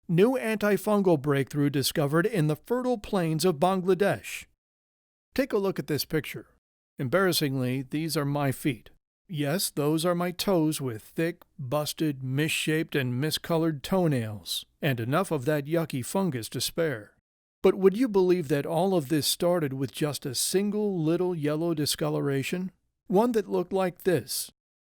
New antifungal breakthrough discovered in the fertile plains of Bangladesh. Take a look at this picture. Embarrassingly, these are my feet. Yes, those are my toes with thick, busted, misshaped, and miscolored toenails, and enough of that yucky fungus to spare. But would you believe that all of this started with just a single little yellow discoloration? One that looked like this.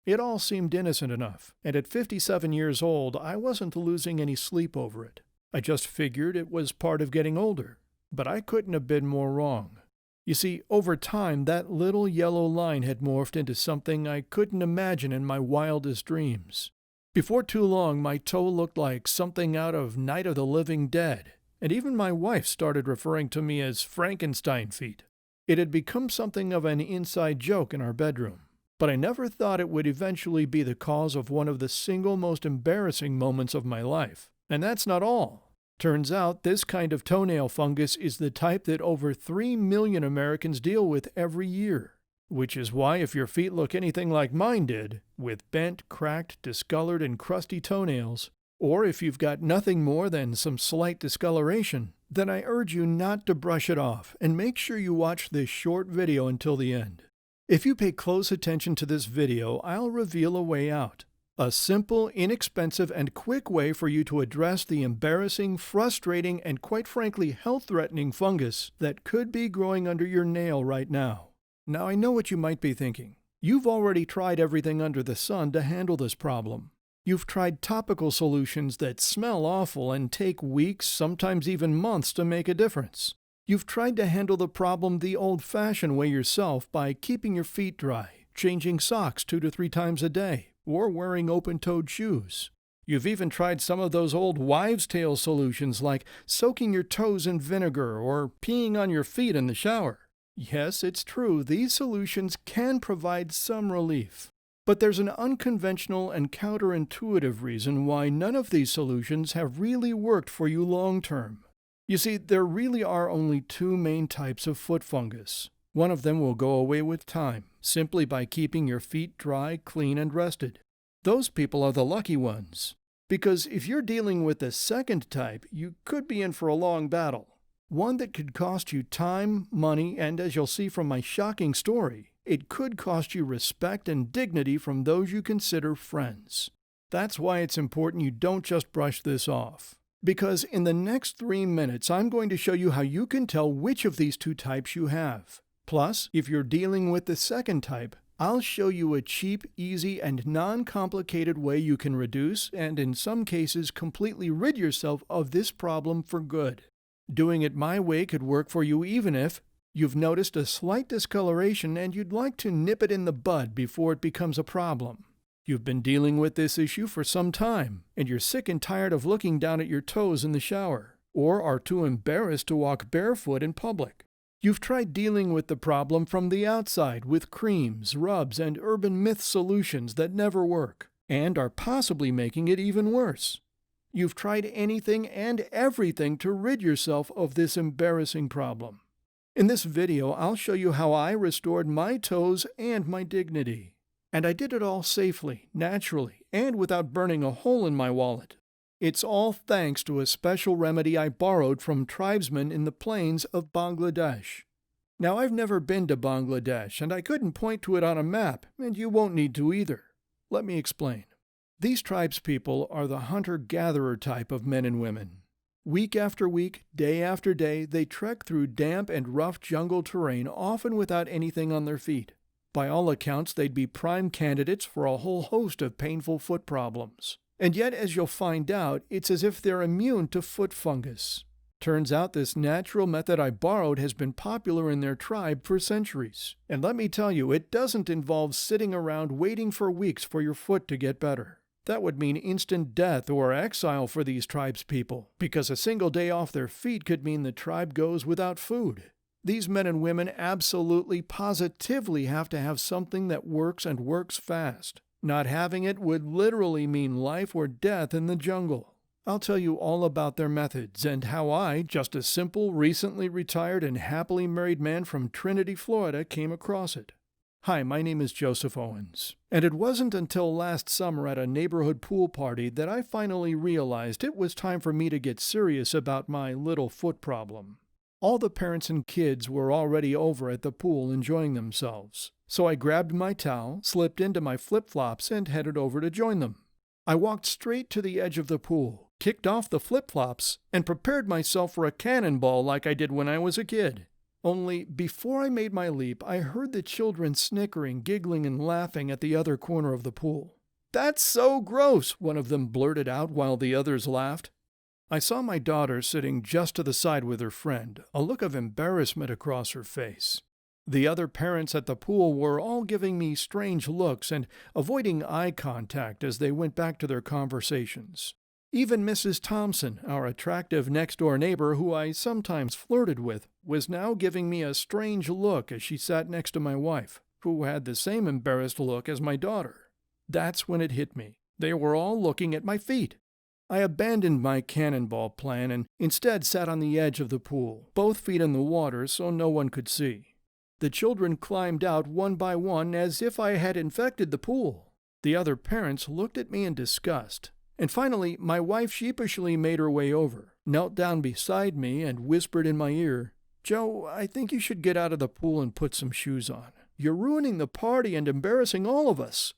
It all seemed innocent enough, and at 57 years old, I wasn't losing any sleep over it. I just figured it was part of getting older. But I couldn't have been more wrong. You see, over time, that little yellow line had morphed into something I couldn't imagine in my wildest dreams. Before too long, my toe looked like something out of Night of the Living Dead, and even my wife started referring to me as Frankenstein feet. It had become something of an inside joke in our bedroom, but I never thought it would eventually be the cause of one of the single most embarrassing moments of my life. And that's not all. Turns out this kind of toenail fungus is the type that over 3 million Americans deal with every year. Which is why if your feet look anything like mine did, with bent, cracked, discolored, and crusty toenails, or if you've got nothing more than some slight discoloration, then I urge you not to brush it off and make sure you watch this short video until the end. If you pay close attention to this video, I'll reveal a way out. A simple, inexpensive, and quick way for you to address the embarrassing, frustrating, and quite frankly health-threatening fungus that could be growing under your nail right now. Now I know what you might be thinking. You've already tried everything under the sun to handle this problem. You've tried topical solutions that smell awful and take weeks, sometimes even months to make a difference. You've tried to handle the problem the old-fashioned way yourself by keeping your feet dry, changing socks 2 to 3 times a day, or wearing open-toed shoes. You've even tried some of those old wives' tale solutions like soaking your toes in vinegar or peeing on your feet in the shower. Yes, it's true, these solutions can provide some relief. But there's an unconventional and counterintuitive reason why none of these solutions have really worked for you long-term. You see, there really are only 2 main types of foot fungus. One of them will go away with time, simply by keeping your feet dry, clean, and rested. Those people are the lucky ones. Because if you're dealing with the second type, you could be in for a long battle. One that could cost you time, money, and as you'll see from my shocking story, it could cost you respect and dignity from those you consider friends. That's why it's important you don't just brush this off. Because in the next 3 minutes, I'm going to show you how you can tell which of these 2 types you have. Plus, if you're dealing with the second type, I'll show you a cheap, easy, and non-complicated way you can reduce and, in some cases, completely rid yourself of this problem for good. Doing it my way could work for you even if you've noticed a slight discoloration and you'd like to nip it in the bud before it becomes a problem. You've been dealing with this issue for some time, and you're sick and tired of looking down at your toes in the shower, or are too embarrassed to walk barefoot in public. You've tried dealing with the problem from the outside with creams, rubs, and urban myth solutions that never work, and are possibly making it even worse. You've tried anything and everything to rid yourself of this embarrassing problem. In this video, I'll show you how I restored my toes and my dignity. And I did it all safely, naturally, and without burning a hole in my wallet. It's all thanks to a special remedy I borrowed from tribesmen in the plains of Bangladesh. Now, I've never been to Bangladesh, and I couldn't point to it on a map, and you won't need to either. Let me explain. These tribespeople are the hunter-gatherer type of men and women. Week after week, day after day, they trek through damp and rough jungle terrain, often without anything on their feet. By all accounts, they'd be prime candidates for a whole host of painful foot problems. And yet, as you'll find out, it's as if they're immune to foot fungus. Turns out this natural method I borrowed has been popular in their tribe for centuries. And let me tell you, it doesn't involve sitting around waiting for weeks for your foot to get better. That would mean instant death or exile for these tribespeople, because a single day off their feet could mean the tribe goes without food. These men and women absolutely, positively have to have something that works and works fast. Not having it would literally mean life or death in the jungle. I'll tell you all about their methods and how I, just a simple, recently retired and happily married man from Trinity, Florida, came across it. Hi, my name is Joseph Owens, and it wasn't until last summer at a neighborhood pool party that I finally realized it was time for me to get serious about my little foot problem. All the parents and kids were already over at the pool enjoying themselves, so I grabbed my towel, slipped into my flip-flops, and headed over to join them. I walked straight to the edge of the pool, kicked off the flip-flops, and prepared myself for a cannonball like I did when I was a kid. Only, before I made my leap, I heard the children snickering, giggling, and laughing at the other corner of the pool. "That's so gross!" one of them blurted out while the others laughed. I saw my daughter sitting just to the side with her friend, a look of embarrassment across her face. The other parents at the pool were all giving me strange looks and avoiding eye contact as they went back to their conversations. Even Mrs. Thompson, our attractive next-door neighbor who I sometimes flirted with, was now giving me a strange look as she sat next to my wife, who had the same embarrassed look as my daughter. That's when it hit me. They were all looking at my feet. I abandoned my cannonball plan and instead sat on the edge of the pool, both feet in the water so no one could see. The children climbed out one by one as if I had infected the pool. The other parents looked at me in disgust. And finally, my wife sheepishly made her way over, knelt down beside me, and whispered in my ear, "Joe, I think you should get out of the pool and put some shoes on. You're ruining the party and embarrassing all of us."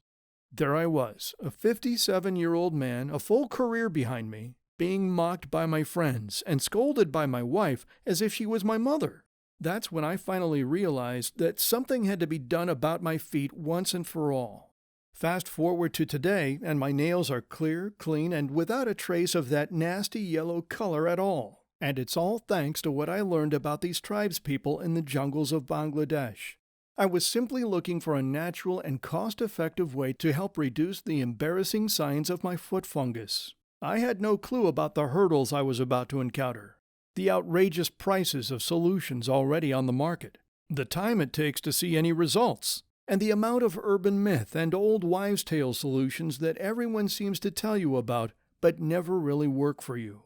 There I was, a 57-year-old man, a full career behind me, being mocked by my friends and scolded by my wife as if she was my mother. That's when I finally realized that something had to be done about my feet once and for all. Fast forward to today, and my nails are clear, clean, and without a trace of that nasty yellow color at all. And it's all thanks to what I learned about these tribespeople in the jungles of Bangladesh. I was simply looking for a natural and cost-effective way to help reduce the embarrassing signs of my foot fungus. I had no clue about the hurdles I was about to encounter, the outrageous prices of solutions already on the market, the time it takes to see any results, and the amount of urban myth and old wives' tale solutions that everyone seems to tell you about but never really work for you.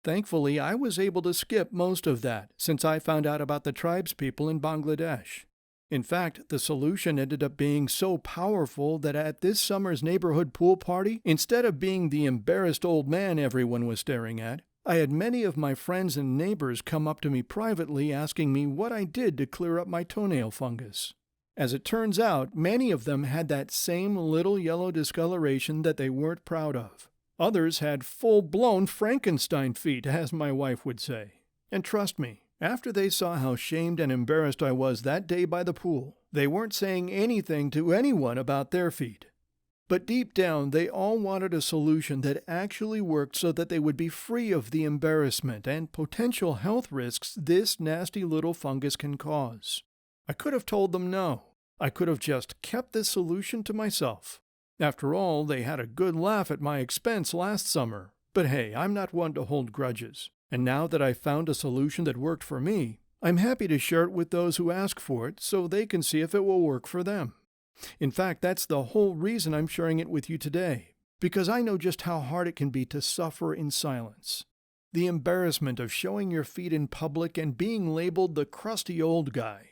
Thankfully, I was able to skip most of that since I found out about the tribespeople in Bangladesh. In fact, the solution ended up being so powerful that at this summer's neighborhood pool party, instead of being the embarrassed old man everyone was staring at, I had many of my friends and neighbors come up to me privately asking me what I did to clear up my toenail fungus. As it turns out, many of them had that same little yellow discoloration that they weren't proud of. Others had full-blown Frankenstein feet, as my wife would say. And trust me, after they saw how shamed and embarrassed I was that day by the pool, they weren't saying anything to anyone about their feet. But deep down, they all wanted a solution that actually worked so that they would be free of the embarrassment and potential health risks this nasty little fungus can cause. I could have told them no. I could have just kept this solution to myself. After all, they had a good laugh at my expense last summer. But hey, I'm not one to hold grudges. And now that I've found a solution that worked for me, I'm happy to share it with those who ask for it so they can see if it will work for them. In fact, that's the whole reason I'm sharing it with you today, because I know just how hard it can be to suffer in silence. The embarrassment of showing your feet in public and being labeled the crusty old guy.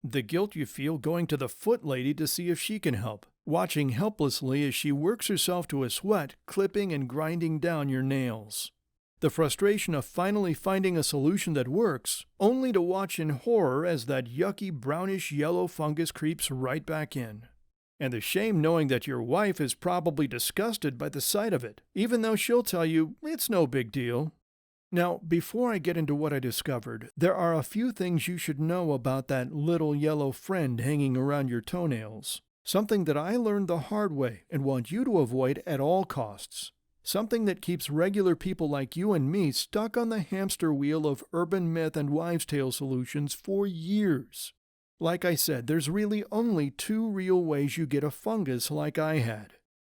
The guilt you feel going to the foot lady to see if she can help, watching helplessly as she works herself to a sweat, clipping and grinding down your nails. The frustration of finally finding a solution that works, only to watch in horror as that yucky brownish yellow fungus creeps right back in. And the shame knowing that your wife is probably disgusted by the sight of it, even though she'll tell you it's no big deal. Now, before I get into what I discovered, there are a few things you should know about that little yellow friend hanging around your toenails. Something that I learned the hard way and want you to avoid at all costs. Something that keeps regular people like you and me stuck on the hamster wheel of urban myth and wives' tale solutions for years. Like I said, there's really only two real ways you get a fungus like I had.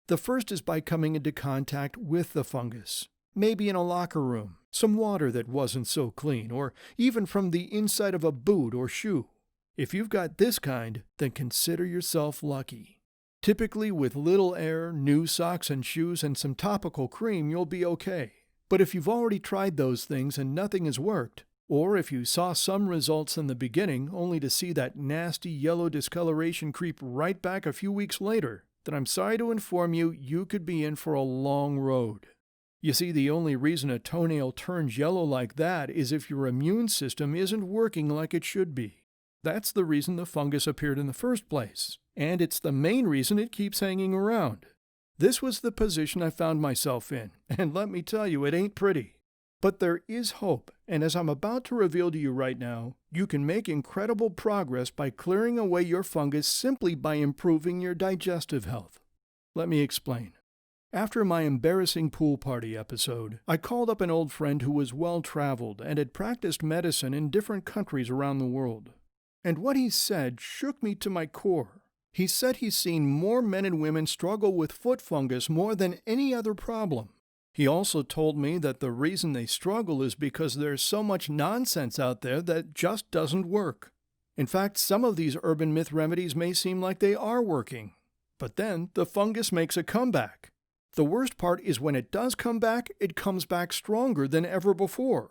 The first is by coming into contact with the fungus. Maybe in a locker room, some water that wasn't so clean, or even from the inside of a boot or shoe. If you've got this kind, then consider yourself lucky. Typically, with little air, new socks and shoes, and some topical cream, you'll be okay. But if you've already tried those things and nothing has worked, Or if you saw some results in the beginning only to see that nasty yellow discoloration creep right back a few weeks later, then I'm sorry to inform you, you could be in for a long road. You see, the only reason a toenail turns yellow like that is if your immune system isn't working like it should be. That's the reason the fungus appeared in the first place, and it's the main reason it keeps hanging around. This was the position I found myself in, and let me tell you, it ain't pretty. But there is hope, and as I'm about to reveal to you right now, you can make incredible progress by clearing away your fungus simply by improving your digestive health. Let me explain. After my embarrassing pool party episode, I called up an old friend who was well-traveled and had practiced medicine in different countries around the world. And what he said shook me to my core. He said he's seen more men and women struggle with foot fungus more than any other problem. He also told me that the reason they struggle is because there's so much nonsense out there that just doesn't work. In fact, some of these urban myth remedies may seem like they are working. But then the fungus makes a comeback. The worst part is when it does come back, it comes back stronger than ever before.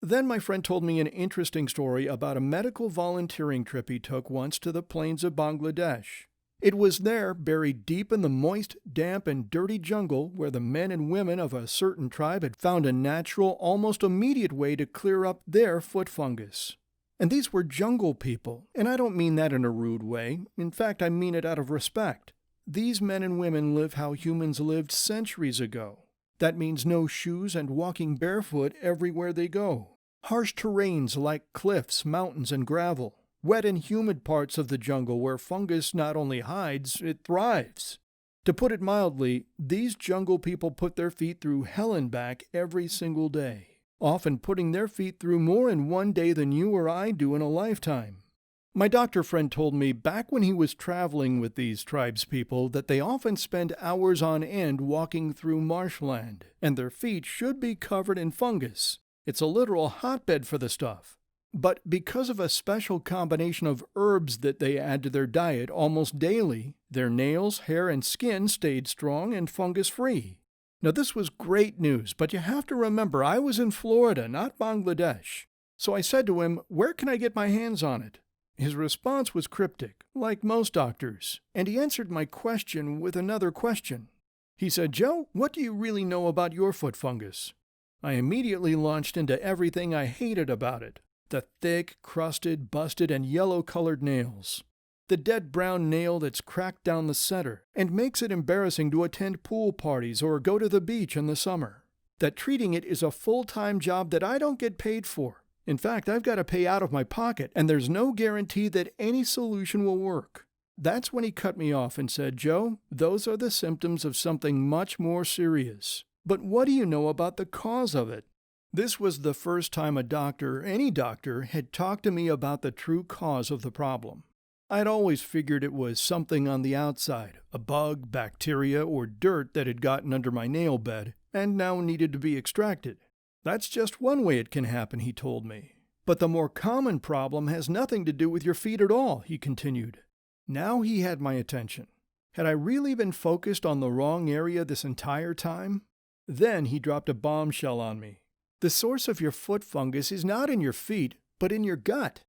Then my friend told me an interesting story about a medical volunteering trip he took once to the plains of Bangladesh. It was there, buried deep in the moist, damp, and dirty jungle, where the men and women of a certain tribe had found a natural, almost immediate way to clear up their foot fungus. And these were jungle people, and I don't mean that in a rude way. In fact, I mean it out of respect. These men and women live how humans lived centuries ago. That means no shoes and walking barefoot everywhere they go. Harsh terrains like cliffs, mountains, and gravel. Wet and humid parts of the jungle where fungus not only hides, it thrives. To put it mildly, these jungle people put their feet through hell and back every single day, often putting their feet through more in one day than you or I do in a lifetime. My doctor friend told me back when he was traveling with these tribespeople that they often spend hours on end walking through marshland, and their feet should be covered in fungus. It's a literal hotbed for the stuff. But because of a special combination of herbs that they add to their diet almost daily, their nails, hair, and skin stayed strong and fungus-free. Now this was great news, but you have to remember I was in Florida, not Bangladesh. So I said to him, "Where can I get my hands on it?" His response was cryptic, like most doctors, and he answered my question with another question. He said, "Joe, what do you really know about your foot fungus?" I immediately launched into everything I hated about it. The thick, crusted, busted, and yellow-colored nails. The dead brown nail that's cracked down the center and makes it embarrassing to attend pool parties or go to the beach in the summer. That treating it is a full-time job that I don't get paid for. In fact, I've got to pay out of my pocket, and there's no guarantee that any solution will work. That's when he cut me off and said, "Joe, those are the symptoms of something much more serious. But what do you know about the cause of it?" This was the first time a doctor, any doctor, had talked to me about the true cause of the problem. I'd always figured it was something on the outside, a bug, bacteria, or dirt that had gotten under my nail bed, and now needed to be extracted. That's just one way it can happen, he told me. But the more common problem has nothing to do with your feet at all, he continued. Now he had my attention. Had I really been focused on the wrong area this entire time? Then he dropped a bombshell on me. The source of your foot fungus is not in your feet, but in your gut.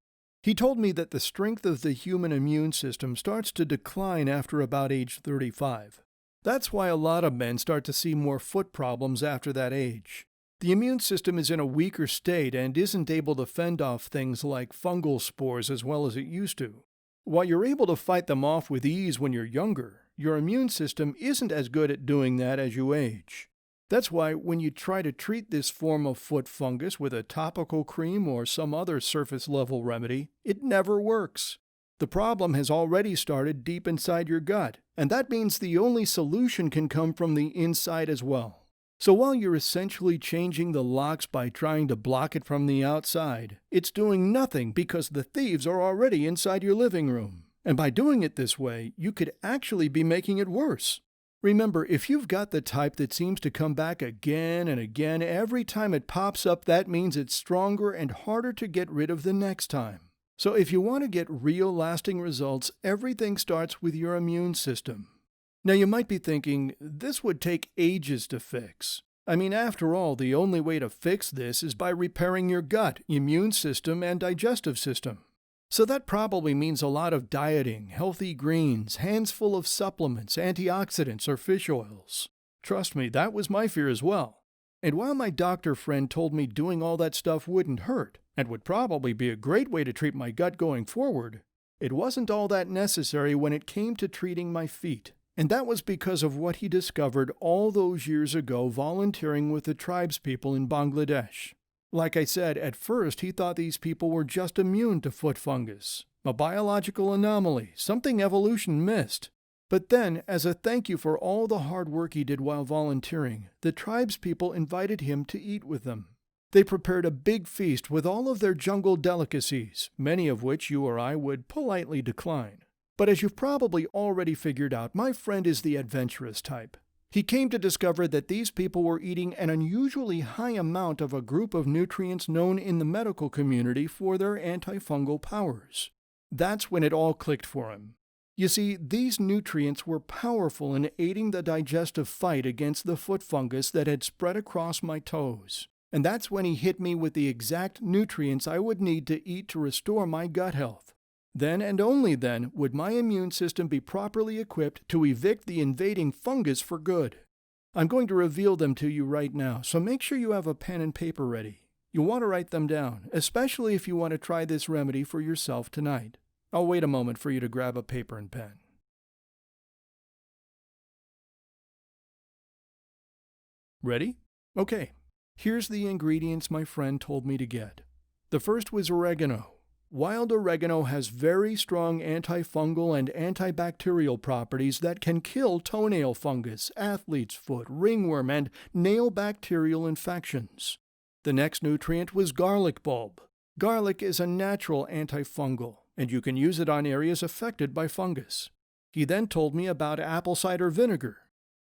He told me that the strength of the human immune system starts to decline after about age 35. That's why a lot of men start to see more foot problems after that age. The immune system is in a weaker state and isn't able to fend off things like fungal spores as well as it used to. While you're able to fight them off with ease when you're younger, your immune system isn't as good at doing that as you age. That's why when you try to treat this form of foot fungus with a topical cream or some other surface-level remedy, it never works. The problem has already started deep inside your gut, and that means the only solution can come from the inside as well. So while you're essentially changing the locks by trying to block it from the outside, it's doing nothing because the thieves are already inside your living room. And by doing it this way, you could actually be making it worse. Remember, if you've got the type that seems to come back again and again every time it pops up, that means it's stronger and harder to get rid of the next time. So if you want to get real lasting results, everything starts with your immune system. Now you might be thinking, this would take ages to fix. I mean, after all, the only way to fix this is by repairing your gut, immune system, and digestive system. So that probably means a lot of dieting, healthy greens, hands full of supplements, antioxidants, or fish oils. Trust me, that was my fear as well. And while my doctor friend told me doing all that stuff wouldn't hurt, and would probably be a great way to treat my gut going forward, it wasn't all that necessary when it came to treating my feet. And that was because of what he discovered all those years ago volunteering with the tribespeople in Bangladesh. Like I said, at first he thought these people were just immune to foot fungus, a biological anomaly, something evolution missed. But then, as a thank you for all the hard work he did while volunteering, the tribespeople invited him to eat with them. They prepared a big feast with all of their jungle delicacies, many of which you or I would politely decline. But as you've probably already figured out, my friend is the adventurous type. He came to discover that these people were eating an unusually high amount of a group of nutrients known in the medical community for their antifungal powers. That's when it all clicked for him. You see, these nutrients were powerful in aiding the digestive fight against the foot fungus that had spread across my toes. And that's when he hit me with the exact nutrients I would need to eat to restore my gut health. Then and only then would my immune system be properly equipped to evict the invading fungus for good. I'm going to reveal them to you right now, so make sure you have a pen and paper ready. You'll want to write them down, especially if you want to try this remedy for yourself tonight. I'll wait a moment for you to grab a paper and pen. Ready? Okay. Here's the ingredients my friend told me to get. The first was oregano. Wild oregano has very strong antifungal and antibacterial properties that can kill toenail fungus, athlete's foot, ringworm, and nail bacterial infections. The next nutrient was garlic bulb. Garlic is a natural antifungal, and you can use it on areas affected by fungus. He then told me about apple cider vinegar.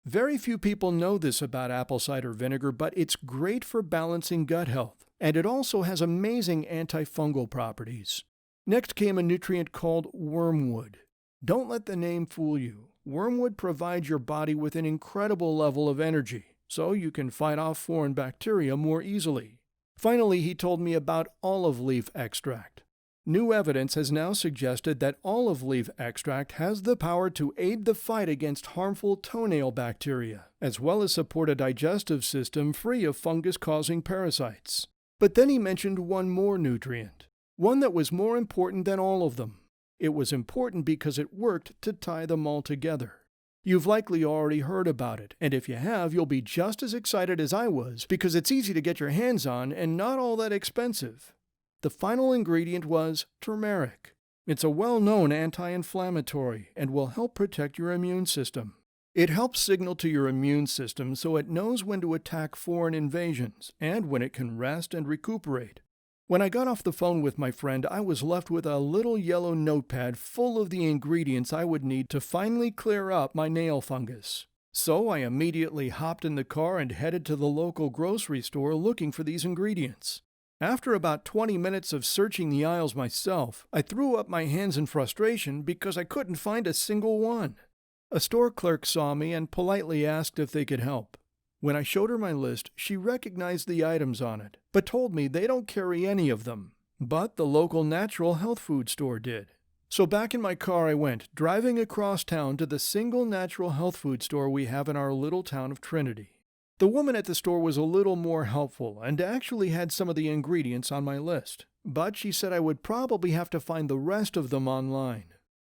Very few people know this about apple cider vinegar, but it's great for balancing gut health, and it also has amazing antifungal properties. Next came a nutrient called wormwood. Don't let the name fool you. Wormwood provides your body with an incredible level of energy, so you can fight off foreign bacteria more easily. Finally, he told me about olive leaf extract. New evidence has now suggested that olive leaf extract has the power to aid the fight against harmful toenail bacteria, as well as support a digestive system free of fungus-causing parasites. But then he mentioned one more nutrient, one that was more important than all of them. It was important because it worked to tie them all together. You've likely already heard about it, and if you have, you'll be just as excited as I was because it's easy to get your hands on and not all that expensive. The final ingredient was turmeric. It's a well-known anti-inflammatory and will help protect your immune system. It helps signal to your immune system so it knows when to attack foreign invasions and when it can rest and recuperate. When I got off the phone with my friend, I was left with a little yellow notepad full of the ingredients I would need to finally clear up my nail fungus. So I immediately hopped in the car and headed to the local grocery store looking for these ingredients. After about 20 minutes of searching the aisles myself, I threw up my hands in frustration because I couldn't find a single one. A store clerk saw me and politely asked if they could help. When I showed her my list, she recognized the items on it, but told me they don't carry any of them. But the local natural health food store did. So back in my car I went, driving across town to the single natural health food store we have in our little town of Trinity. The woman at the store was a little more helpful and actually had some of the ingredients on my list, but she said I would probably have to find the rest of them online.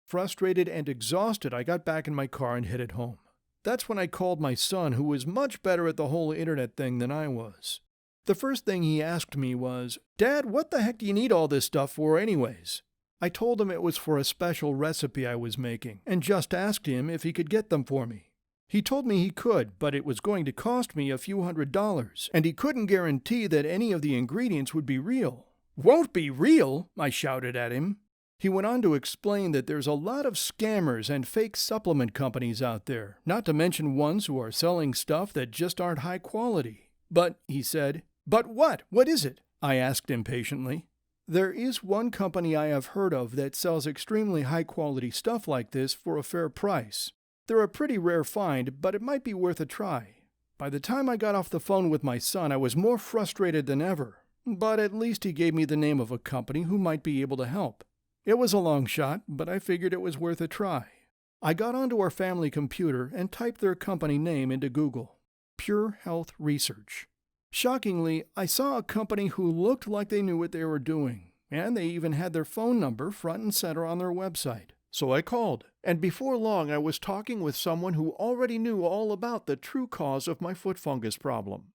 Frustrated and exhausted, I got back in my car and headed home. That's when I called my son, who was much better at the whole internet thing than I was. The first thing he asked me was, "Dad, what the heck do you need all this stuff for anyways?" I told him it was for a special recipe I was making, and just asked him if he could get them for me. He told me he could, but it was going to cost me a few $100s, and he couldn't guarantee that any of the ingredients would be real. "Won't be real?" I shouted at him. He went on to explain that there's a lot of scammers and fake supplement companies out there, not to mention ones who are selling stuff that just aren't high quality. "But," he said. "But what? What is it?" I asked impatiently. "There is one company I have heard of that sells extremely high-quality stuff like this for a fair price. They're a pretty rare find, but it might be worth a try." By the time I got off the phone with my son, I was more frustrated than ever, but at least he gave me the name of a company who might be able to help. It was a long shot, but I figured it was worth a try. I got onto our family computer and typed their company name into Google. Pure Health Research. Shockingly, I saw a company who looked like they knew what they were doing, and they even had their phone number front and center on their website. So I called, and before long I was talking with someone who already knew all about the true cause of my foot fungus problem.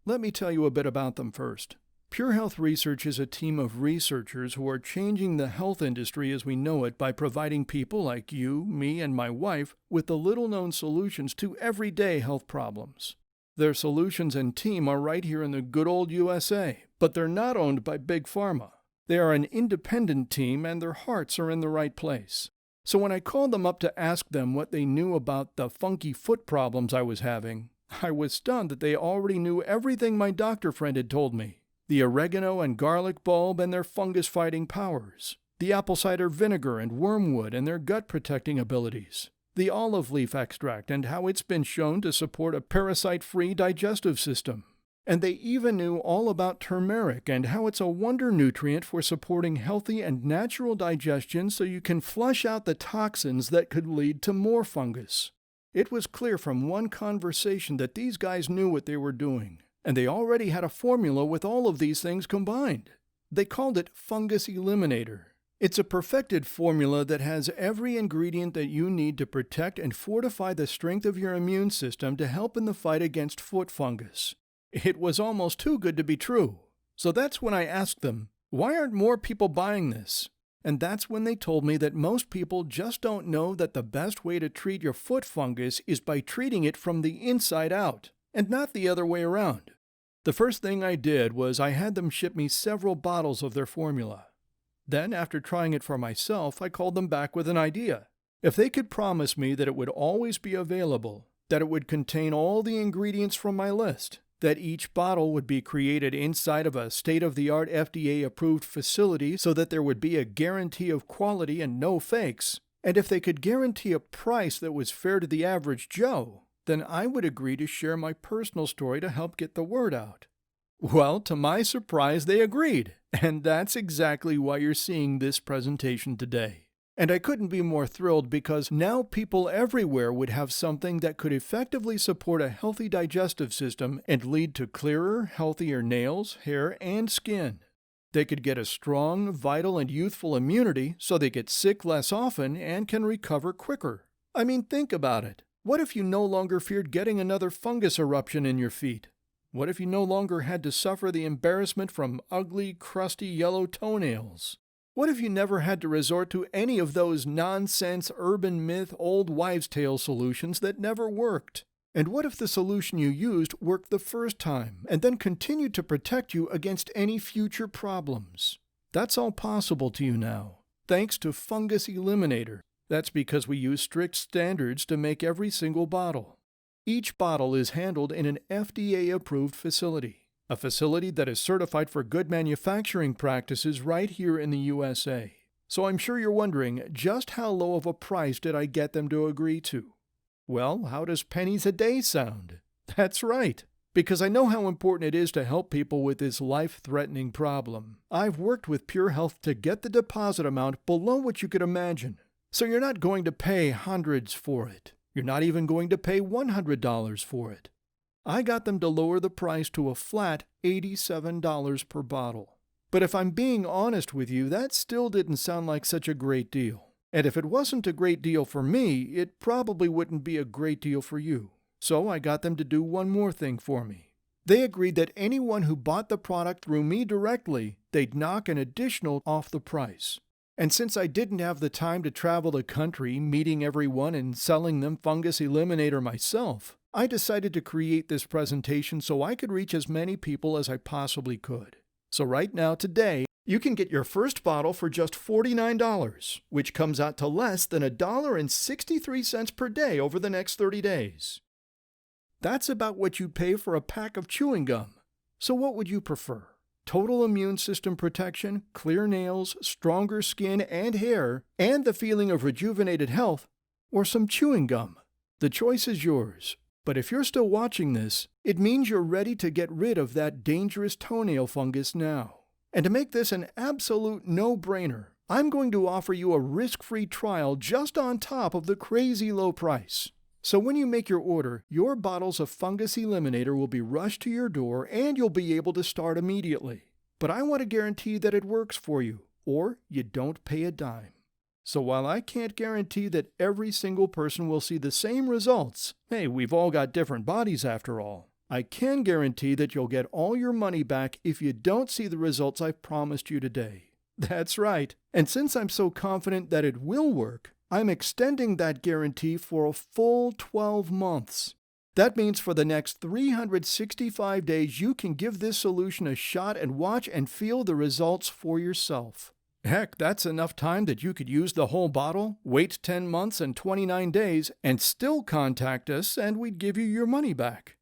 Let me tell you a bit about them first. Pure Health Research is a team of researchers who are changing the health industry as we know it by providing people like you, me, and my wife with the little-known solutions to everyday health problems. Their solutions and team are right here in the good old USA, but they're not owned by Big Pharma. They are an independent team and their hearts are in the right place. So when I called them up to ask them what they knew about the funky foot problems I was having, I was stunned that they already knew everything my doctor friend had told me. The oregano and garlic bulb and their fungus-fighting powers. The apple cider vinegar and wormwood and their gut-protecting abilities. The olive leaf extract and how it's been shown to support a parasite-free digestive system. And they even knew all about turmeric and how it's a wonder nutrient for supporting healthy and natural digestion so you can flush out the toxins that could lead to more fungus. It was clear from one conversation that these guys knew what they were doing, and they already had a formula with all of these things combined. They called it Fungus Eliminator. It's a perfected formula that has every ingredient that you need to protect and fortify the strength of your immune system to help in the fight against foot fungus. It was almost too good to be true. So that's when I asked them, why aren't more people buying this? And that's when they told me that most people just don't know that the best way to treat your foot fungus is by treating it from the inside out, and not the other way around. The first thing I did was I had them ship me several bottles of their formula. Then, after trying it for myself, I called them back with an idea. If they could promise me that it would always be available, that it would contain all the ingredients from my list, that each bottle would be created inside of a state-of-the-art FDA-approved facility so that there would be a guarantee of quality and no fakes, and if they could guarantee a price that was fair to the average Joe, then I would agree to share my personal story to help get the word out. Well, to my surprise, they agreed, and that's exactly why you're seeing this presentation today. And I couldn't be more thrilled because now people everywhere would have something that could effectively support a healthy digestive system and lead to clearer, healthier nails, hair, and skin. They could get a strong, vital, and youthful immunity so they get sick less often and can recover quicker. I mean, think about it. What if you no longer feared getting another fungus eruption in your feet? What if you no longer had to suffer the embarrassment from ugly, crusty yellow toenails? What if you never had to resort to any of those nonsense, urban myth, old wives' tale solutions that never worked? And what if the solution you used worked the first time and then continued to protect you against any future problems? That's all possible to you now, thanks to Fungus Eliminator. That's because we use strict standards to make every single bottle. Each bottle is handled in an FDA-approved facility. A facility that is certified for good manufacturing practices right here in the USA. So I'm sure you're wondering, just how low of a price did I get them to agree to? Well, how does pennies a day sound? That's right, because I know how important it is to help people with this life-threatening problem. I've worked with Pure Health to get the deposit amount below what you could imagine. So you're not going to pay hundreds for it. You're not even going to pay $100 for it. I got them to lower the price to a flat $87 per bottle. But if I'm being honest with you, that still didn't sound like such a great deal. And if it wasn't a great deal for me, it probably wouldn't be a great deal for you. So I got them to do one more thing for me. They agreed that anyone who bought the product through me directly, they'd knock an additional off the price. And since I didn't have the time to travel the country, meeting everyone and selling them Fungus Eliminator myself, I decided to create this presentation so I could reach as many people as I possibly could. So right now, today, you can get your first bottle for just $49, which comes out to less than $1.63 per day over the next 30 days. That's about what you'd pay for a pack of chewing gum. So what would you prefer? Total immune system protection, clear nails, stronger skin and hair, and the feeling of rejuvenated health, or some chewing gum? The choice is yours. But if you're still watching this, it means you're ready to get rid of that dangerous toenail fungus now. And to make this an absolute no-brainer, I'm going to offer you a risk-free trial just on top of the crazy low price. So when you make your order, your bottles of Fungus Eliminator will be rushed to your door and you'll be able to start immediately. But I want to guarantee that it works for you, or you don't pay a dime. So while I can't guarantee that every single person will see the same results, hey, we've all got different bodies after all, I can guarantee that you'll get all your money back if you don't see the results I've promised you today. That's right. And since I'm so confident that it will work, I'm extending that guarantee for a full 12 months. That means for the next 365 days, you can give this solution a shot and watch and feel the results for yourself. Heck, that's enough time that you could use the whole bottle, wait 10 months and 29 days, and still contact us and we'd give you your money back.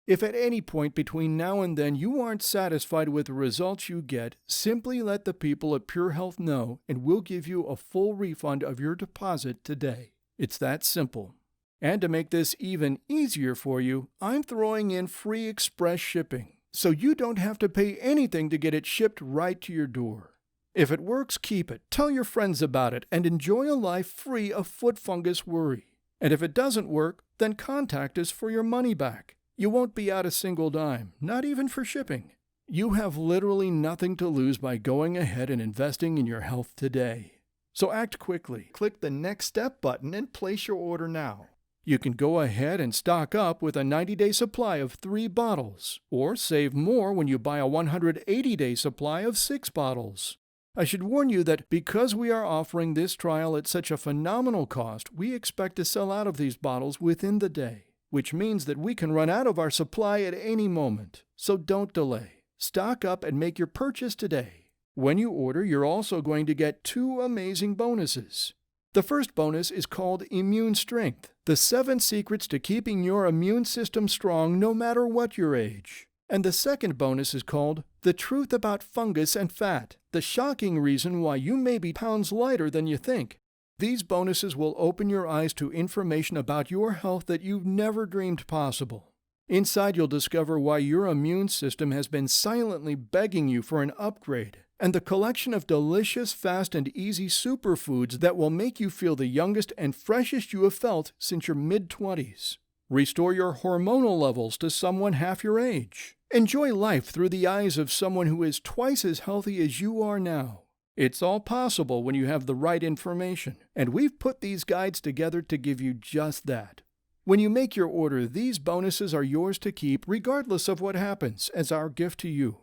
If at any point between now and then you aren't satisfied with the results you get, simply let the people at Pure Health know and we'll give you a full refund of your deposit today. It's that simple. And to make this even easier for you, I'm throwing in free express shipping, so you don't have to pay anything to get it shipped right to your door. If it works, keep it, tell your friends about it, and enjoy a life free of foot fungus worry. And if it doesn't work, then contact us for your money back. You won't be out a single dime, not even for shipping. You have literally nothing to lose by going ahead and investing in your health today. So act quickly. Click the Next Step button and place your order now. You can go ahead and stock up with a 90-day supply of 3 bottles, or save more when you buy a 180-day supply of 6 bottles. I should warn you that because we are offering this trial at such a phenomenal cost, we expect to sell out of these bottles within the day, which means that we can run out of our supply at any moment. So don't delay. Stock up and make your purchase today. When you order, you're also going to get 2 amazing bonuses. The first bonus is called Immune Strength, the 7 secrets to keeping your immune system strong no matter what your age. And the second bonus is called The Truth About Fungus and Fat, the shocking reason why you may be pounds lighter than you think. These bonuses will open your eyes to information about your health that you've never dreamed possible. Inside, you'll discover why your immune system has been silently begging you for an upgrade, and the collection of delicious, fast, and easy superfoods that will make you feel the youngest and freshest you have felt since your mid-20s. Restore your hormonal levels to someone half your age. Enjoy life through the eyes of someone who is twice as healthy as you are now. It's all possible when you have the right information, and we've put these guides together to give you just that. When you make your order, these bonuses are yours to keep regardless of what happens as our gift to you.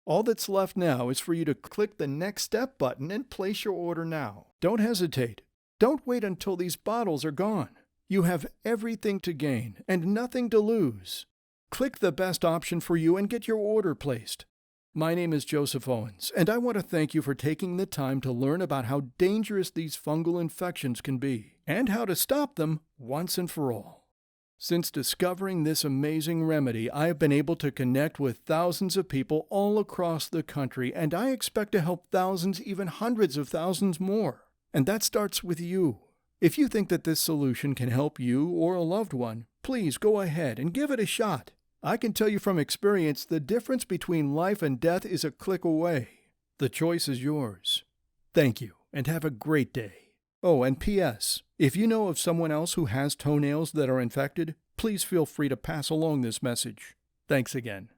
All that's left now is for you to click the Next Step button and place your order now. Don't hesitate. Don't wait until these bottles are gone. You have everything to gain and nothing to lose. Click the best option for you and get your order placed. My name is Joseph Owens, and I want to thank you for taking the time to learn about how dangerous these fungal infections can be and how to stop them once and for all. Since discovering this amazing remedy, I have been able to connect with thousands of people all across the country, and I expect to help thousands, even hundreds of thousands more. And that starts with you. If you think that this solution can help you or a loved one, please go ahead and give it a shot. I can tell you from experience, the difference between life and death is a click away. The choice is yours. Thank you, and have a great day. Oh, and P.S. If you know of someone else who has toenails that are infected, please feel free to pass along this message. Thanks again.